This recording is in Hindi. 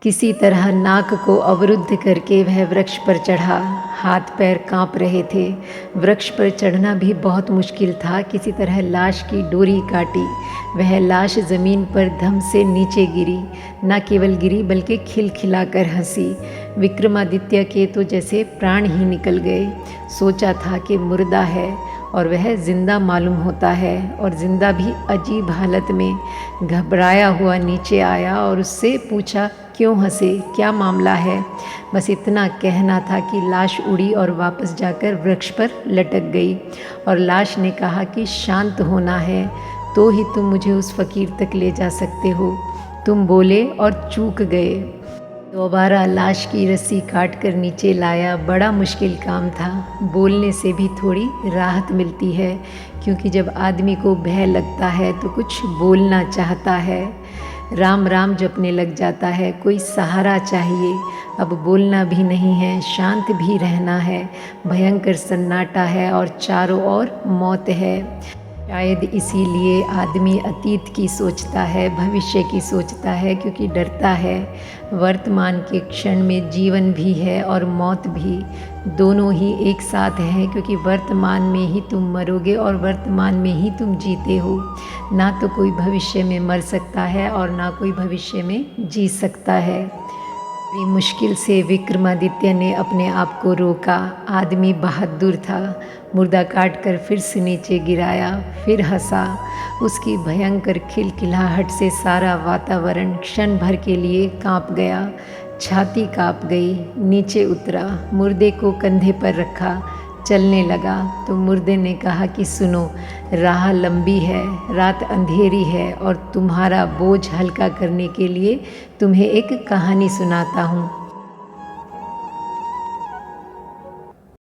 किसी तरह नाक को अवरुद्ध करके वह वृक्ष पर चढ़ा। हाथ पैर कांप रहे थे। वृक्ष पर चढ़ना भी बहुत मुश्किल था। किसी तरह लाश की डोरी काटी। वह लाश ज़मीन पर धम से नीचे गिरी। न केवल गिरी बल्कि खिलखिलाकर हंसी। विक्रमादित्य के तो जैसे प्राण ही निकल गए। सोचा था कि मुर्दा है और वह जिंदा मालूम होता है, और जिंदा भी अजीब हालत में। घबराया हुआ नीचे आया और उससे पूछा, क्यों हंसे, क्या मामला है। बस इतना कहना था कि लाश उड़ी और वापस जाकर वृक्ष पर लटक गई। और लाश ने कहा कि शांत होना है तो ही तुम मुझे उस फकीर तक ले जा सकते हो। तुम बोले और चूक गए। दोबारा लाश की रस्सी काट कर नीचे लाया। बड़ा मुश्किल काम था। बोलने से भी थोड़ी राहत मिलती है, क्योंकि जब आदमी को भय लगता है तो कुछ बोलना चाहता है, राम राम जपने लग जाता है। कोई सहारा चाहिए। अब बोलना भी नहीं है, शांत भी रहना है। भयंकर सन्नाटा है और चारों ओर मौत है। शायद इसीलिए आदमी अतीत की सोचता है, भविष्य की सोचता है, क्योंकि डरता है। वर्तमान के क्षण में जीवन भी है और मौत भी, दोनों ही एक साथ हैं, क्योंकि वर्तमान में ही तुम मरोगे और वर्तमान में ही तुम जीते हो। ना तो कोई भविष्य में मर सकता है और ना कोई भविष्य में जी सकता है। बड़ी मुश्किल से विक्रमादित्य ने अपने आप को रोका। आदमी बहादुर था। मुर्दा काट कर फिर से नीचे गिराया, फिर हंसा। उसकी भयंकर खिलखिलाहट से सारा वातावरण क्षण भर के लिए कांप गया। छाती कांप गई। नीचे उतरा, मुर्दे को कंधे पर रखा, चलने लगा। तो मुर्दे ने कहा कि सुनो, राह लंबी है, रात अंधेरी है, और तुम्हारा बोझ हल्का करने के लिए तुम्हें एक कहानी सुनाता हूँ।